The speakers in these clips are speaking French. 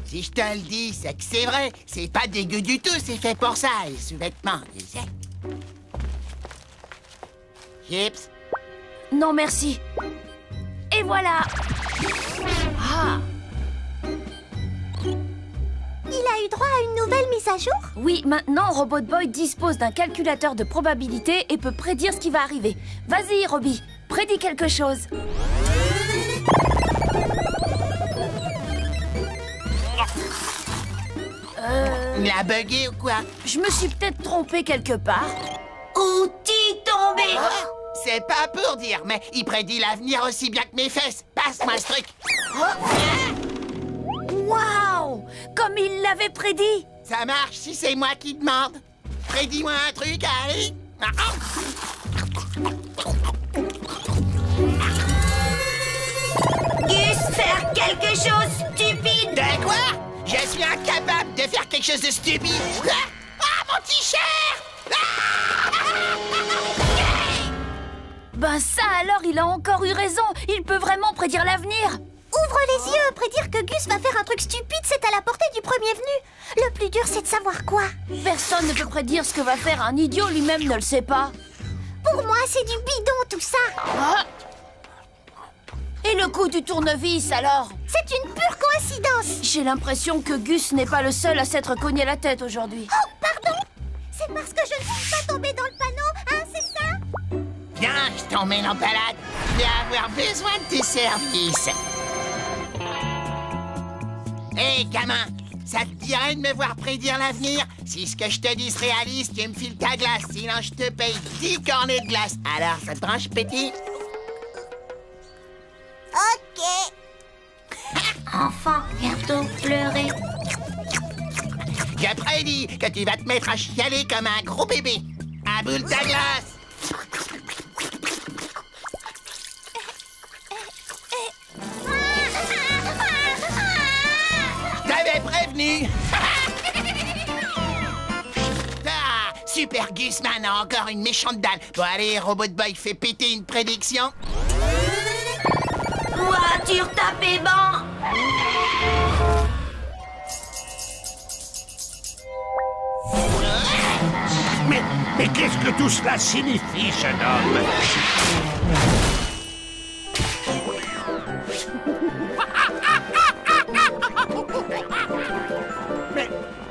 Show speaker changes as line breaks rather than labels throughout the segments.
Si je te le dis, c'est que c'est vrai. C'est pas dégueu du tout, c'est fait pour ça, les sous-vêtements, tu sais. Chips?
Non, merci. Et voilà. Ah,
Il a eu droit à une nouvelle mise à jour?
oui, maintenant, Robot Boy dispose d'un calculateur de probabilité et peut prédire ce qui va arriver. Vas-y, Robbie, prédis quelque chose.
Il a bugué ou quoi?
Je me suis peut-être trompée quelque part.
Outil tombé!
C'est pas pour dire, mais il prédit l'avenir aussi bien que mes fesses. Passe-moi ce truc.
Waouh! Comme il l'avait prédit.
Ça marche si c'est moi qui demande. Prédis-moi un truc, allez.
Gus, faire quelque chose stupide!
De quoi? Je suis incapable de faire quelque chose de stupide. Ah, mon t-shirt!
Ben ça alors, il a encore eu raison. Il peut vraiment prédire l'avenir.
Ouvre les yeux! Prédire que Gus va faire un truc stupide, c'est à la portée du premier venu. Le plus dur, c'est de savoir quoi.
Personne ne peut prédire ce que va faire un idiot, lui-même ne le sait pas.
Pour moi, c'est du bidon, tout ça.
Ah. Et le coup du tournevis alors?
C'est une pure coïncidence.
J'ai l'impression que Gus n'est pas le seul à s'être cogné la tête aujourd'hui.
Oh, pardon? C'est parce que je ne suis pas tombée dans le panneau, hein, c'est ça?
Viens, je t'emmène en balade. Je vais avoir besoin de tes services. Hé, gamin, ça te dirait de me voir prédire l'avenir? Si ce que je te dis se réalise, tu me files ta glace. Sinon, je te paye 10 cornets de glace. Alors, ça te branche, petit?
Ok. Enfant, bientôt pleurer.
Je prédis que tu vas te mettre à chialer comme un gros bébé. Aboule ta glace. Je t'avais prévenu. Ah, Super Gusman a encore une méchante dalle. Bon, allez, Robot Boy, fais péter une prédiction.
Voiture tapée banc.
Mais qu'est-ce que tout cela signifie, jeune homme?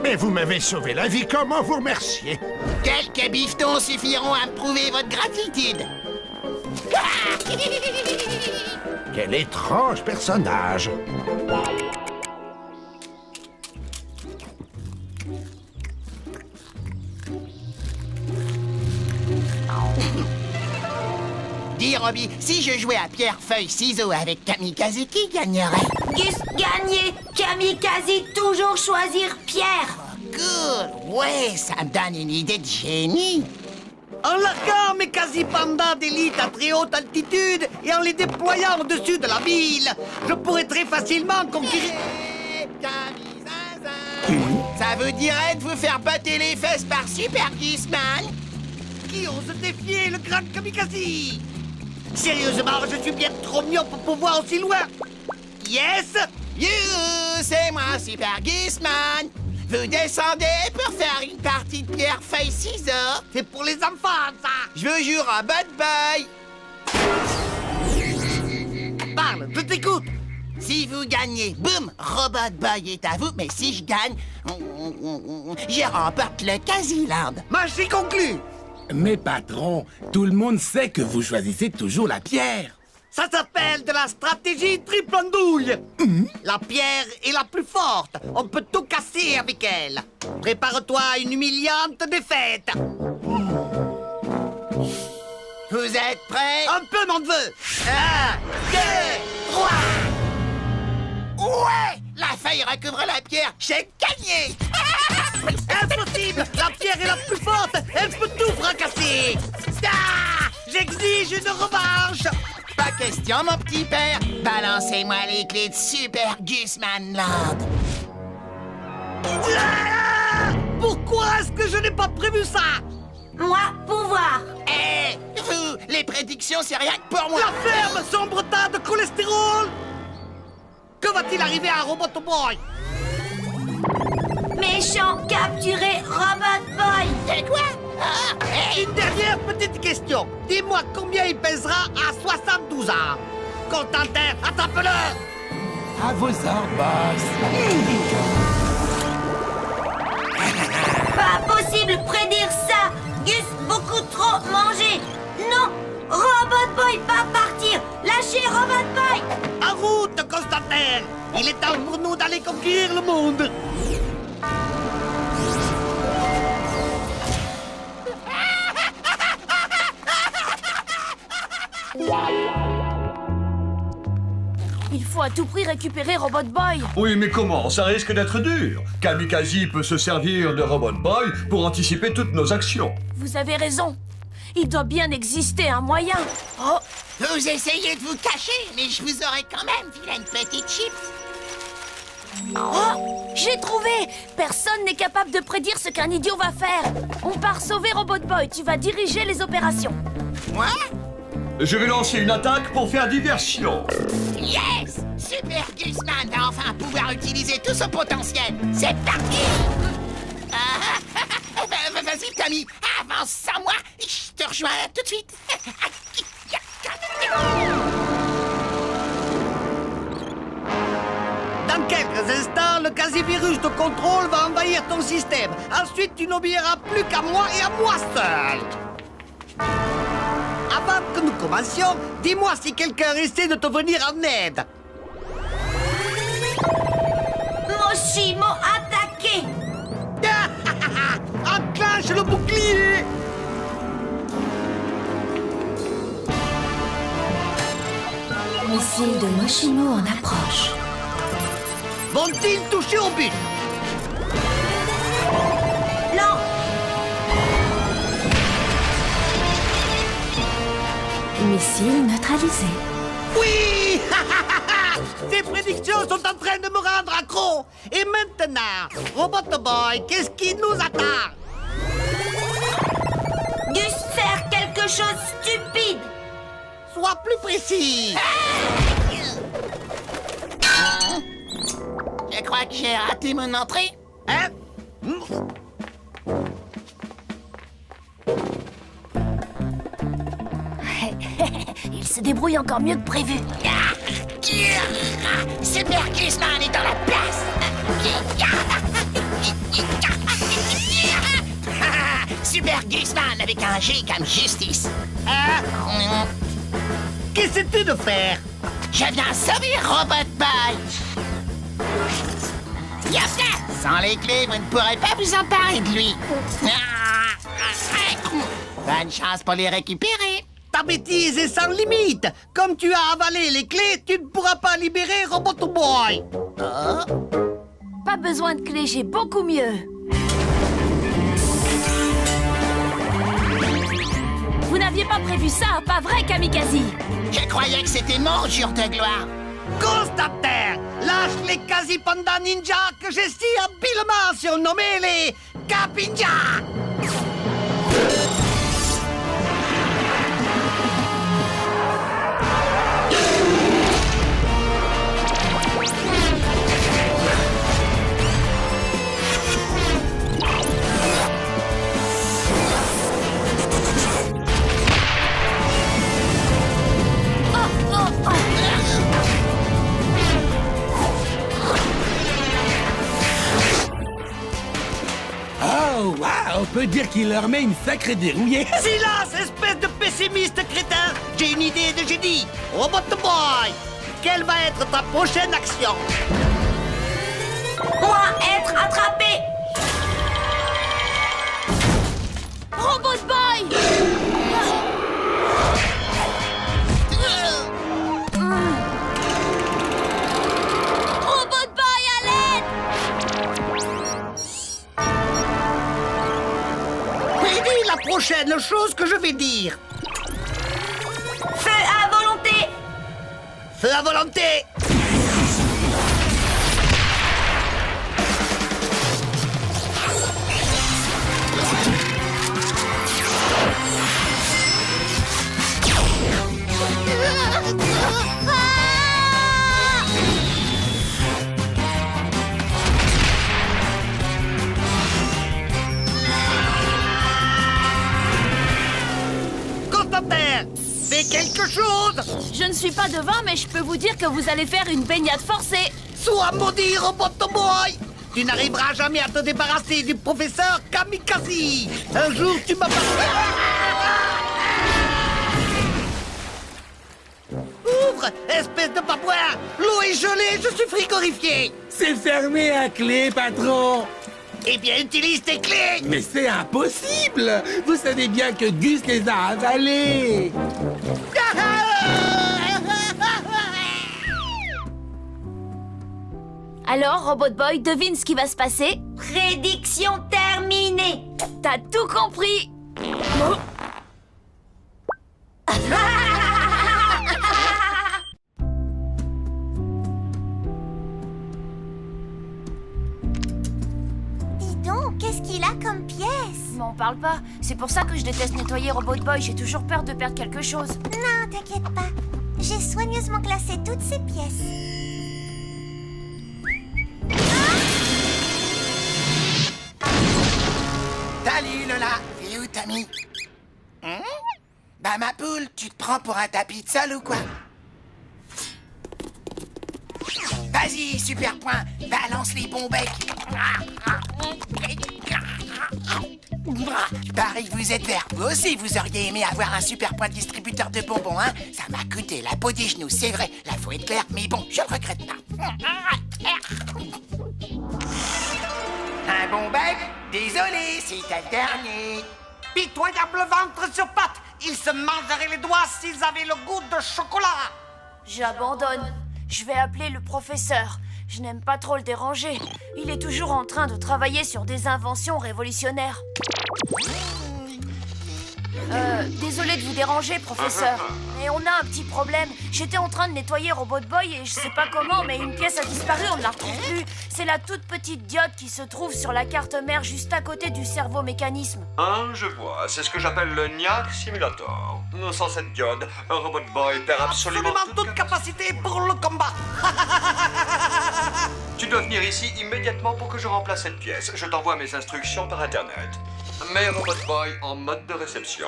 Mais vous m'avez sauvé la vie, comment vous remercier?
Quelques bifetons suffiront à me prouver votre gratitude.
Quel étrange personnage!
Dis, Robbie, si je jouais à pierre, feuille, ciseaux avec Kamikaze, qui gagnerait?
Gus gagné. Kamikaze, toujours choisir Pierre.
Good! Ouais, ça me donne une idée de génie.
En larguant mes quasi-pandas d'élite à très haute altitude et en les déployant au-dessus de la ville, je pourrais très facilement conquérir...
Ça vous dirait de vous faire botter les fesses par Super Gusman?
Qui ose défier le grand Kamikaze? Sérieusement, je suis bien trop mignon pour pouvoir aussi loin. Yes!
You, c'est moi, Super Gusman. Vous descendez pour faire une partie de pierre, feuille, ciseaux?
C'est pour les enfants, ça!
Je veux jouer à Bad Boy.
Parle, je t'écoute!
Si vous gagnez, boum, Robot Boy est à vous. Mais si je gagne, je remporte le Casiland.
Marché conclu!
Mais patron, tout le monde sait que vous choisissez toujours la pierre.
Ça s'appelle de la stratégie triple andouille. La pierre est la plus forte. On peut tout casser avec elle. Prépare-toi à une humiliante défaite.
Vous êtes prêts?
Un peu, mon neveu.
1, 2, 3. Ouais! La feuille recouvre la pierre. J'ai gagné!
Impossible! La pierre est la plus forte. Elle peut tout fracasser. Ah! J'exige une revanche.
Pas question, mon petit père. Balancez-moi les clés de Super Gusman Land.
Ah! Pourquoi est-ce que je n'ai pas prévu ça?
Moi, pouvoir.
Hé! Vous, les prédictions, c'est rien que pour moi.
La ferme, sombre tas de cholestérol. Que va-t-il arriver à Robot Boy?
Méchant, capturé, Robot Boy.
C'est quoi? Ah, hey.
Une dernière petite question. Dis-moi combien il pèsera à 72 ans. Constantin, attrape-le.
À vos ordres, boss.
Pas possible prédire ça. Gus, beaucoup trop mangé. Non, Robot Boy va partir. Lâchez Robot Boy.
En route, Constantin. Il est temps pour nous d'aller conquérir le monde.
Il faut à tout prix récupérer Robot Boy.
Oui, mais comment? Ça risque d'être dur. Kamikaze peut se servir de Robot Boy pour anticiper toutes nos actions.
Vous avez raison. Il doit bien exister un moyen. Oh,
Vous essayez de vous cacher, mais je vous aurais quand même vilaine petite chips.
oh, j'ai trouvé. Personne n'est capable de prédire ce qu'un idiot va faire. On part sauver Robot Boy. Tu vas diriger les opérations.
Moi?
Je vais lancer une attaque pour faire diversion.
Yes! Super Gusman va enfin pouvoir utiliser tout son potentiel. C'est parti! Vas-y, Tommy, avance sans moi. Je te rejoins tout de suite.
Dans quelques instants, le quasi-virus de contrôle va envahir ton système. Ensuite, tu n'obéiras plus qu'à moi et à moi seul. Avant que nous commencions, dis-moi si quelqu'un essaie de te venir en aide.
Moshimo attaqué.
Enclenche le bouclier.
Missile de Moshimo en approche.
Vont-ils toucher au but?
Non.
Missile neutralisé.
Oui. Tes prédictions sont en train de me rendre accro. Et maintenant, Robot Boy, qu'est-ce qui nous attend?
Gus, faire quelque chose stupide.
Sois plus précis.
Je crois que j'ai raté mon entrée.
Hein?
Il se débrouille encore mieux que prévu.
Super Gusman est dans la place. Super Gusman avec un G comme justice.
Qu'essaies-tu de faire?
Je viens sauver Robot Boy. Yasna, sans les clés, vous ne pourrez pas vous emparer de lui. Bonne chance pour les récupérer.
Ta bêtise est sans limite. Comme tu as avalé les clés, tu ne pourras pas libérer Robot Boy.
Pas besoin de clé, j'ai beaucoup mieux. Vous n'aviez pas prévu ça, pas vrai, Kamikaze?
Je croyais que c'était mon jour de gloire.
Constantin, lâche les quasi-pandas ninja que j'ai si habilement surnommés les Capinja.
Oh, wow, on peut dire qu'il leur met une sacrée dérouillée.
Silence, espèce de pessimiste crétin. J'ai une idée de génie. Robot Boy, quelle va être ta prochaine action?
Moi, être attrapé.
Robot Boy! Robot Boy, à l'aide!
Prédis la prochaine chose que je vais dire.
Feu à volonté.
Feu à volonté.
Je ne suis pas devin, mais je peux vous dire que vous allez faire une baignade forcée.
Sois maudit, Robotoboy! Tu n'arriveras jamais à te débarrasser du professeur Kamikaze! Un jour, tu m'appartiens! Ouvre, espèce de papouin! L'eau est gelée, je suis frigorifié!
C'est fermé à clé, patron.
Eh bien, utilise tes clés!
Mais c'est impossible. Vous savez bien que Gus les a avalés.
Alors, Robot Boy, devine ce qui va se passer.
Prédiction terminée.
T'as tout compris.
Dis donc, qu'est-ce qu'il a comme pièce?
M'en parle pas. C'est pour ça que je déteste nettoyer Robot Boy. J'ai toujours peur de perdre quelque chose.
Non, t'inquiète pas. J'ai soigneusement classé toutes ces pièces.
Salut Lola, et où Tommy? Bah ma poule, tu te prends pour un tapis de sol ou quoi? Vas-y, super point, balance les bons becs. Pareil, vous êtes vert. Vous aussi, vous auriez aimé avoir un super point distributeur de bonbons, hein? Ça m'a coûté la peau des genoux, c'est vrai. Là, faut être clair, mais bon, je le regrette pas. Un bon bec? Désolé, c'est ta dernier.
Pitoyable ventre sur pattes! Ils se mangeraient les doigts s'ils avaient le goût de chocolat!
J'abandonne. Je vais appeler le professeur. Je n'aime pas trop le déranger. Il est toujours en train de travailler sur des inventions révolutionnaires. Désolé de vous déranger, professeur. Mais on a un petit problème. J'étais en train de nettoyer Robot Boy et je sais pas comment, mais une pièce a disparu, on ne la retrouve plus. C'est la toute petite diode qui se trouve sur la carte mère juste à côté du cerveau-mécanisme.
Ah, je vois. C'est ce que j'appelle le Niac Simulator. Sans cette diode, un Robot Boy perd absolument
toute capacité pour le combat!
Tu dois venir ici immédiatement pour que je remplace cette pièce. Je t'envoie mes instructions par Internet. Mets Robot Boy en mode de réception.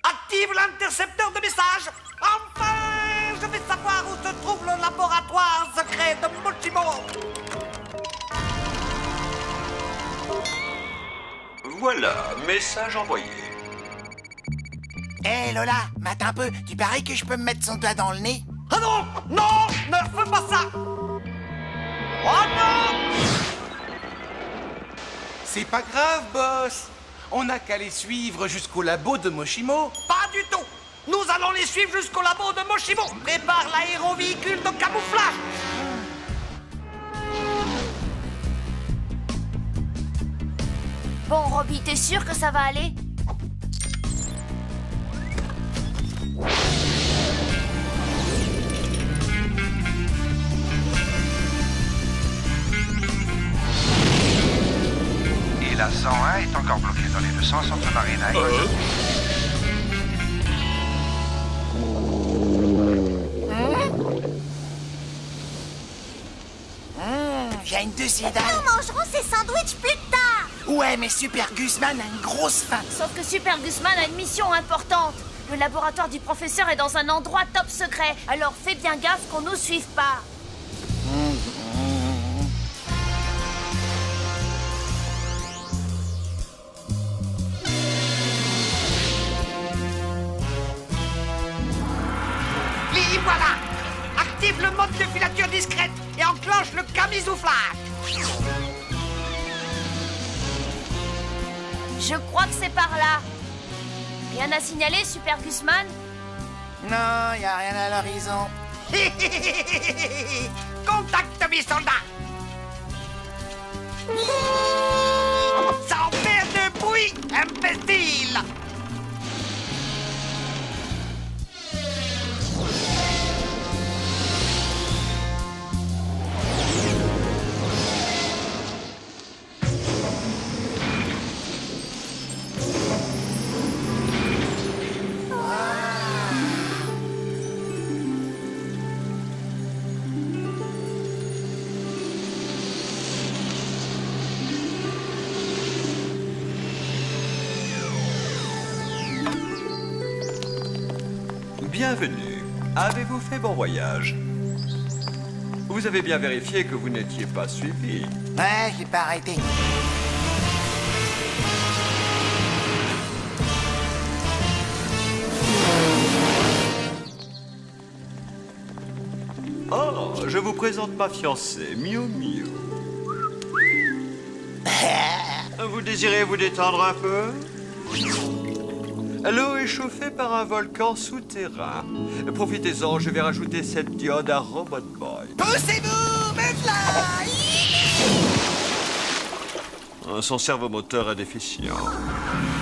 Active l'intercepteur de messages! Enfin, je vais savoir où se trouve le laboratoire secret de Mochimo!
Voilà, message envoyé.
Hé Lola, mate un peu, tu paries que je peux me mettre son doigt dans le nez?
Ah non! Non! Ne fais pas ça! Oh non!
C'est pas grave, boss. On n'a qu'à les suivre jusqu'au labo de Mochimo.
Pas du tout! Nous allons les suivre jusqu'au labo de Mochimo! Prépare l'aérovéhicule de camouflage!
Bon, Robbie, t'es sûr que ça va aller?
Et la 101 est encore bloquée dans les 200 centres Marina.
J'ai une deuxième dalle.
Nous mangerons ces sandwichs plus tard.
Ouais, mais Super Gusman a une grosse faim.
Sauf que Super Gusman a une mission importante. Le laboratoire du professeur est dans un endroit top secret. Alors fais bien gaffe qu'on nous suive pas.
Les voilà! Active le mode de filature discrète et enclenche le camisouflage!
Je crois que c'est par là. Rien à signaler, Super Gusman?
Non, y a rien à l'horizon.
Contacte mes soldats! Sans faire de bruit, imbécile!
Avez-vous fait bon voyage? Vous avez bien vérifié que vous n'étiez pas suivi.
Ouais, j'ai pas arrêté.
Oh, je vous présente ma fiancée, Miu Miu. Vous désirez vous détendre un peu? L'eau est chauffée par un volcan souterrain. Profitez-en, je vais rajouter cette diode à Robot Boy.
Poussez-vous, me fly!
Son cerveau-moteur est déficient.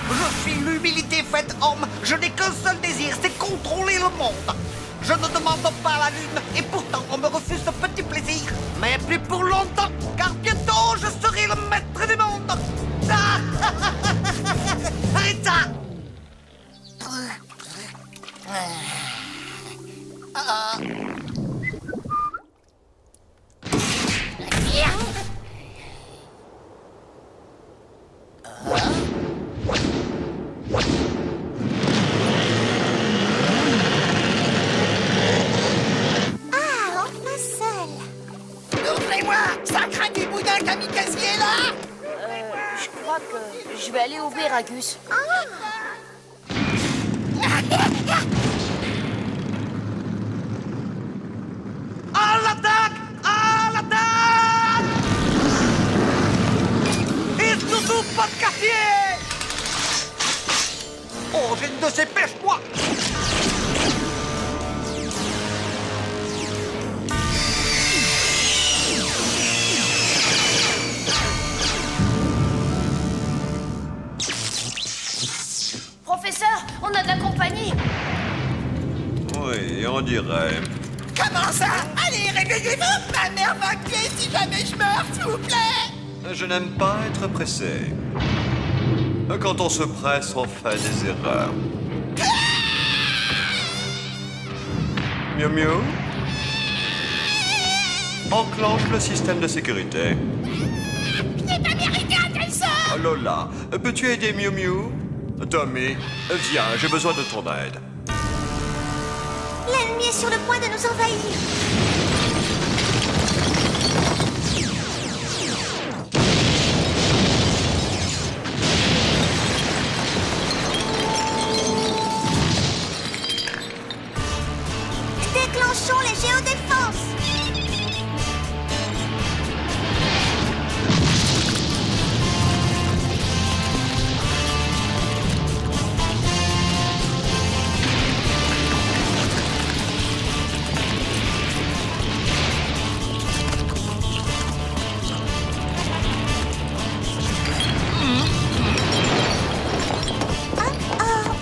Je suis l'humilité faite homme. Je n'ai qu'un seul désir, c'est contrôler le monde. Je ne demande pas la lune, et pourtant on me refuse ce petit plaisir. Mais plus pour longtemps, car bientôt je serai le maître du monde. Ah Arrête ça!
Ouvrez-moi! Ça craint du boudin kamikaze est là!
Je crois que je vais aller ouvrir à Gus.
À l'attaque! À l'attaque! Et surtout pas de quartier! Oh, j'ai une de ces pêches, moi!
Professeur, on a de la compagnie.
Oui, on dirait.
Comment ça? Allez, réveillez-vous! Ma mère va tuer si jamais je meurs, s'il vous plaît!
Je n'aime pas être pressé. Quand on se presse, on fait des erreurs. Miu Miu? Enclenche le système de sécurité.
Je n'ai pas mérité un tel sort!
Lola, peux-tu aider Miu Miu? Tommy, viens, j'ai besoin de ton aide.
L'ennemi est sur le point de nous envahir. Déclenchons les géodéfenses.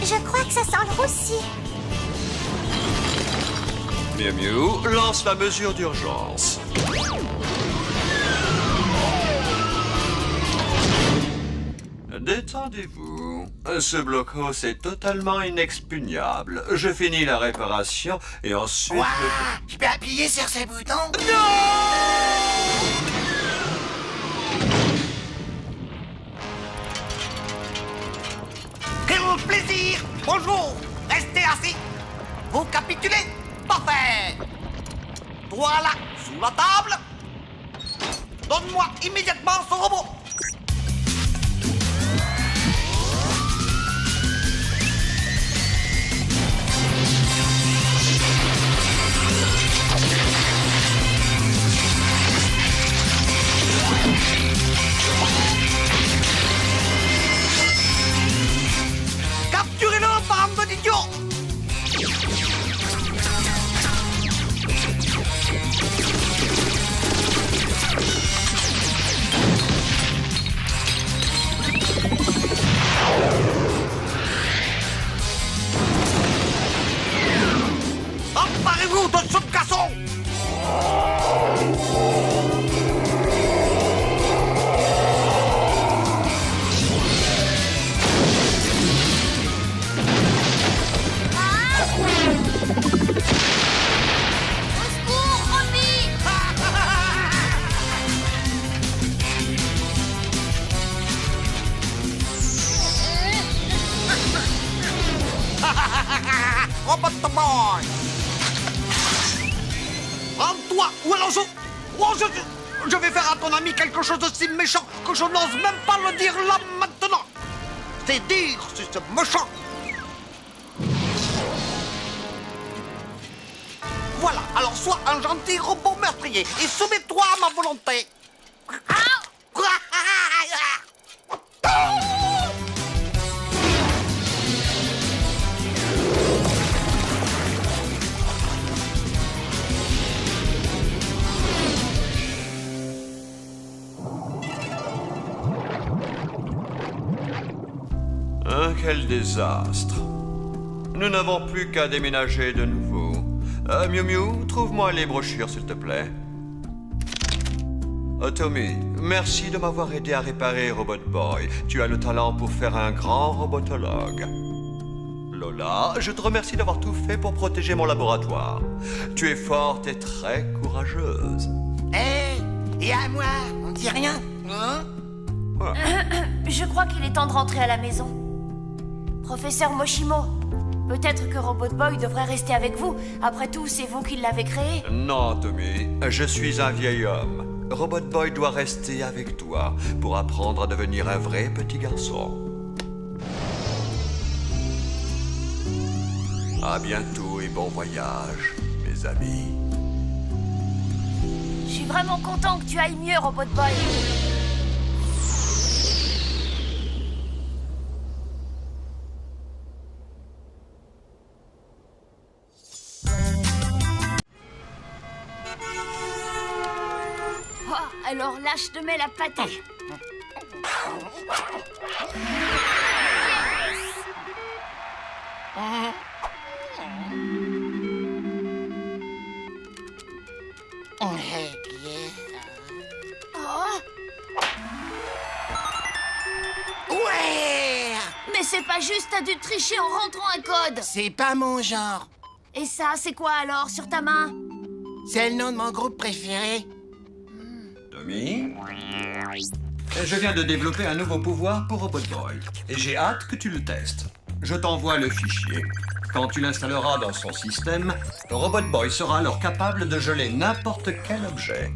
Je crois que ça sent le roussi.
Miu Miu, lance la mesure d'urgence. Détendez-vous. Ce blocos est totalement inexpugnable. Je finis la réparation et ensuite...
Ouah! Je peux appuyer sur ce bouton?
Quel plaisir! Bonjour! Restez assis! Vous capitulez? Parfait! Toi là, sous la table! Donne-moi immédiatement ce robot! Capturez-le, bande d'idiots! Emparez-vous de ce garçon! Robot Boy! Oh, je vais faire à ton ami quelque chose de si méchant que je n'ose même pas le dire là maintenant. C'est dire si c'est méchant. Voilà, alors sois un gentil robot meurtrier et soumets-toi à ma volonté.
Quel désastre. Nous n'avons plus qu'à déménager de nouveau. Miu Miu, trouve-moi les brochures, s'il te plaît. Tommy, merci de m'avoir aidé à réparer Robot Boy. Tu as le talent pour faire un grand robotologue. Lola, je te remercie d'avoir tout fait pour protéger mon laboratoire. Tu es forte et très courageuse.
Et à moi, on dit rien, hein?
Je crois qu'il est temps de rentrer à la maison. Professeur Moshimo, peut-être que Robot Boy devrait rester avec vous. Après tout, c'est vous qui l'avez créé.
Non, Tommy, je suis un vieil homme. Robot Boy doit rester avec toi pour apprendre à devenir un vrai petit garçon. À bientôt et bon voyage, mes amis.
Je suis vraiment content que tu ailles mieux, Robot Boy. Alors là, je te mets la pâtée.
Ouais!
Mais c'est pas juste, t'as dû tricher en rentrant un code.
C'est pas mon genre.
Et ça, c'est quoi alors, sur ta main?
C'est le nom de mon groupe préféré.
Tommy, je viens de développer un nouveau pouvoir pour Robot Boy et j'ai hâte que tu le testes. Je t'envoie le fichier. Quand tu l'installeras dans son système, Robot Boy sera alors capable de geler n'importe quel objet.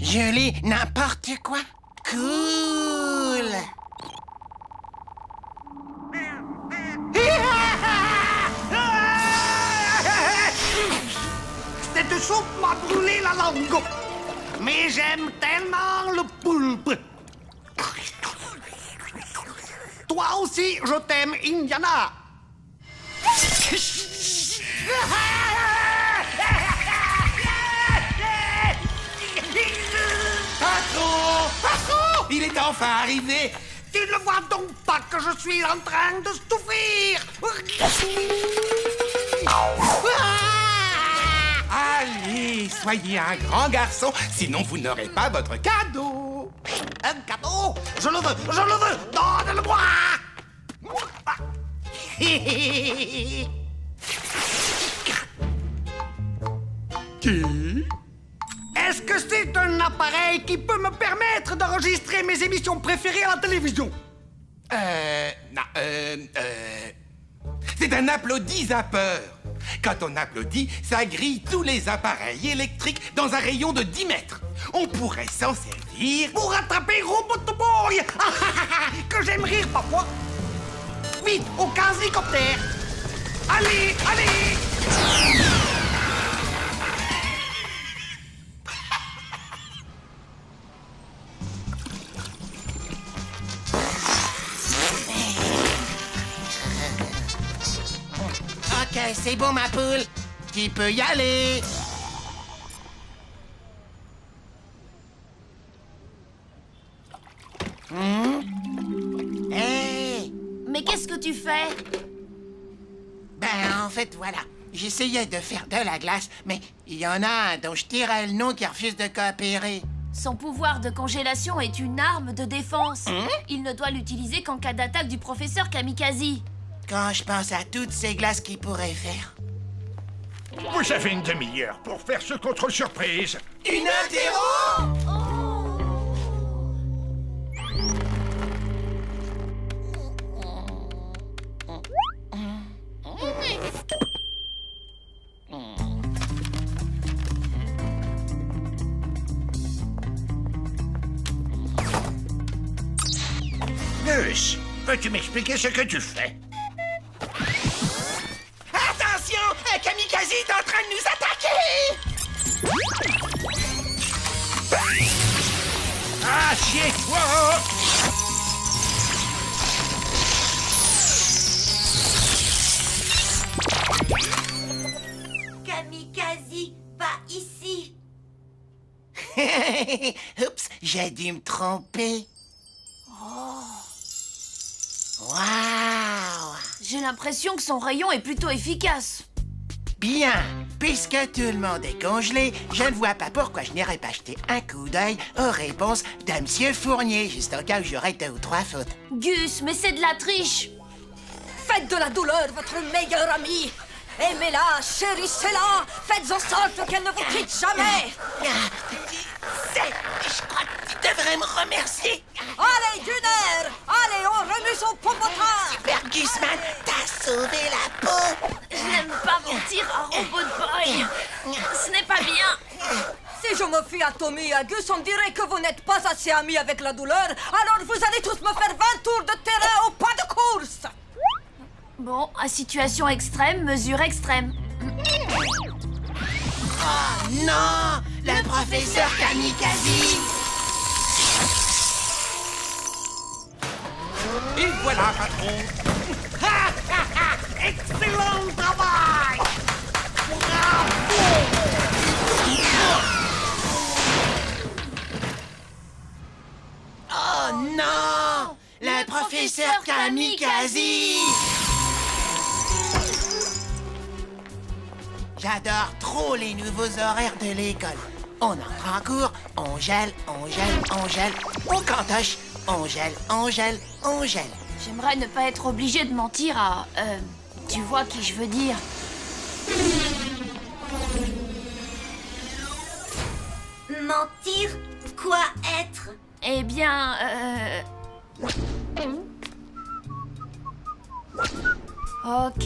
Geler n'importe quoi? Cool!
Cette soupe m'a brûlé la langue. Mais j'aime tellement le poulpe. Toi aussi, je t'aime, Indiana.
Patron! Patron! Il est enfin arrivé!
Tu ne vois donc pas que je suis en train de souffrir.
Allez, soyez un grand garçon, sinon vous n'aurez pas votre cadeau.
Un cadeau? Je le veux, donne-le-moi.
Qui?
Est-ce que c'est un appareil qui peut me permettre d'enregistrer mes émissions préférées à la télévision?
Non, c'est un applaudis-zappeur. Quand on applaudit, ça grille tous les appareils électriques dans un rayon de 10 mètres. On pourrait s'en servir
pour attraper Robot Boy. Que j'aime rire parfois. Vite, au quasi-coptère. Allez, allez.
Ok, c'est bon, ma poule. Tu peux y aller. Hey!
Mais qu'est-ce que tu fais?
Ben, en fait, voilà. J'essayais de faire de la glace, mais il y en a un dont je tirais le nom qui refuse de coopérer.
Son pouvoir de congélation est une arme de défense. Il ne doit l'utiliser qu'en cas d'attaque du professeur Kamikaze.
Quand je pense à toutes ces glaces qu'il pourrait faire.
Vous avez une demi-heure pour faire ce contrôle surprise.
Une interro!
Gus, peux-tu m'expliquer ce que tu fais?
Attention! Un kamikaze est en train de nous attaquer!
Assieds-toi!
Kamikaze, pas ici.
Oups, j'ai dû me tromper. Waouh!
J'ai l'impression que son rayon est plutôt efficace.
Bien, puisque tout le monde est congelé, je ne vois pas pourquoi je n'irais pas jeter un coup d'œil aux réponses de Monsieur Fournier, juste au cas où j'aurais 2 ou 3 fautes.
Gus, mais c'est de la triche.
Faites de la douleur votre meilleure amie. Aimez-la, chérissez-la. Faites en sorte qu'elle ne vous quitte jamais.
Je crois que tu devrais me remercier.
Allez, Gunner. Allez, on remue son popotin.
Super Gusman, t'as sauvé la peau.
Je n'aime pas mentir à Robot Boy. Ce n'est pas bien.
Si je me fie à Tommy et à Gus, on dirait que vous n'êtes pas assez amis avec la douleur. Alors vous allez tous me faire 20 tours de terrain au pas de course.
Bon, à situation extrême, mesure extrême.
Oh non! Le professeur Kamikaze!
Et voilà, patron. Excellent travail.
Oh non! Le professeur Kamikaze! J'adore trop les nouveaux horaires de l'école. On entre en cours, on gèle, on gèle, on gèle, on cantoche, on gèle, on gèle, on gèle.
J'aimerais ne pas être obligé de mentir à... tu vois qui je veux dire.
Mentir? Quoi être?
Eh bien, Ok,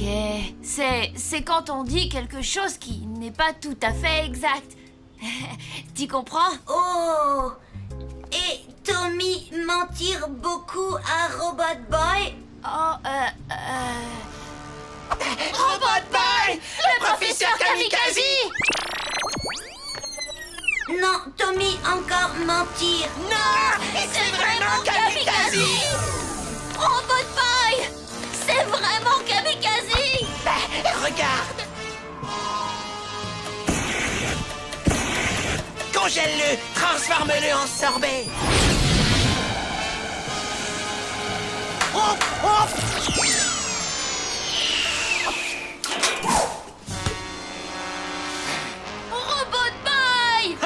c'est quand on dit quelque chose qui n'est pas tout à fait exact. Tu comprends?
Oh! Et Tommy mentir beaucoup à Robot Boy?
Oh,
Robot Boy! Le professeur Kamikaze!
Non, Tommy encore mentir.
Non! C'est vraiment Kamikaze!
Robot Boy! C'est vraiment Kamikaze!
Regarde! Congèle-le! Transforme-le en sorbet! Oh! Oh!
Robot Boy!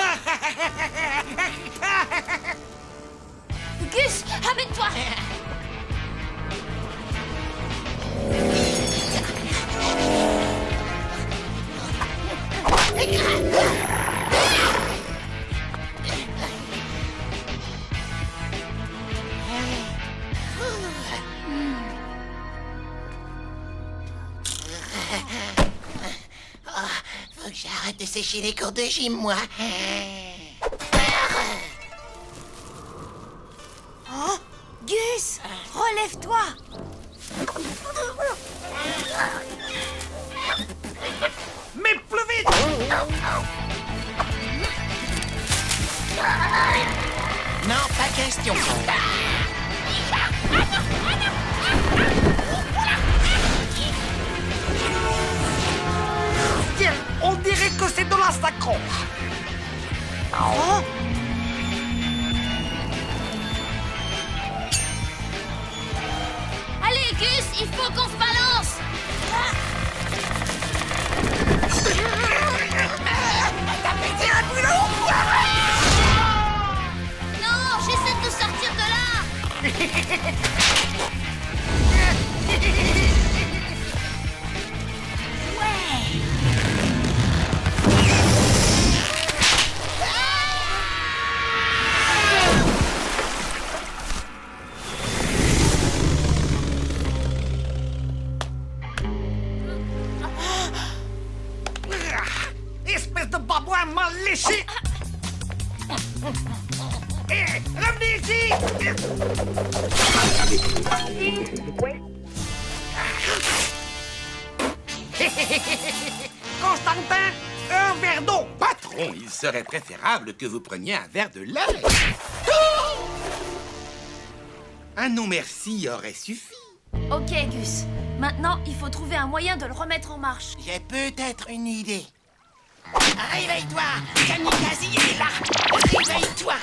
Gus, amène-toi!
Faut que j'arrête de sécher les cours de gym, moi.
Oh, Gus, relève-toi!
Mais plus vite!
Non, pas question.
Tiens, on dirait que c'est de la sacoche.
Oh!
Allez, Gus, il faut qu'on se balance! Non, j'essaie de te sortir de là!
Espèce de babouin mal léché! Revenez ici! Constantin, un verre d'eau!
Patron, il serait préférable que vous preniez un verre de lait. Un non merci aurait suffi.
Ok, Gus. Maintenant, il faut trouver un moyen de le remettre en marche.
J'ai peut-être une idée. Réveille-toi! Kamikaze est là! Réveille-toi!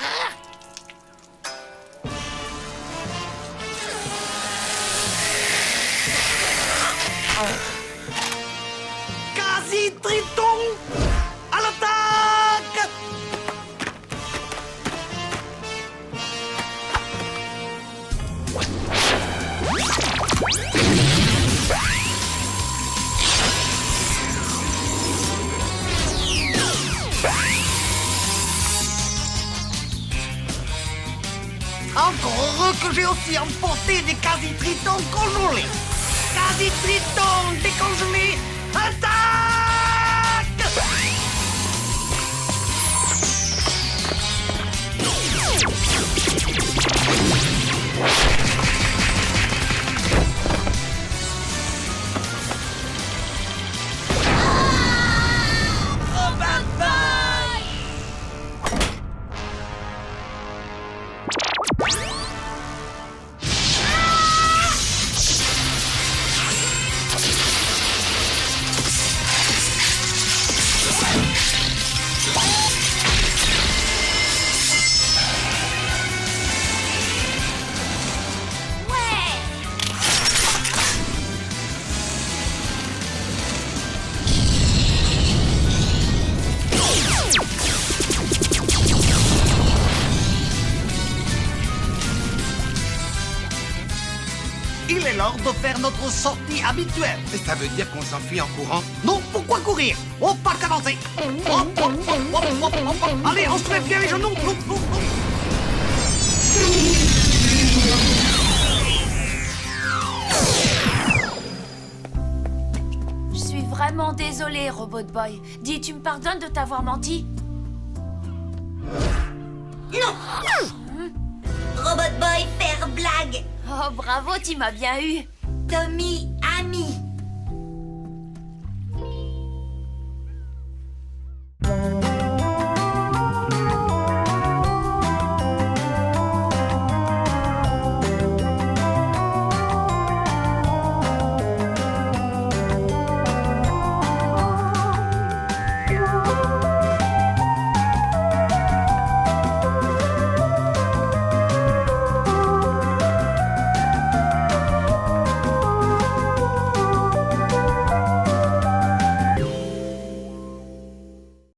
Quasi-triton! À l'attaque! Encore heureux que j'ai aussi emporté des quasi-tritons congelés. Quasi-tritons décongelés, attaque! Il est l'heure de faire notre sortie habituelle.
Et ça veut dire qu'on s'enfuit en courant?
Non, pourquoi courir? On part avancer. Hop, hop, hop, hop, hop, hop, hop. Allez, on se met bien les genoux. Hop, hop, hop.
Je suis vraiment désolée, Robot Boy. Dis, tu me pardonnes de t'avoir menti?
Non! Robot Boy, faire blague!
Oh, bravo, tu m'as bien eu.
Tommy, ami!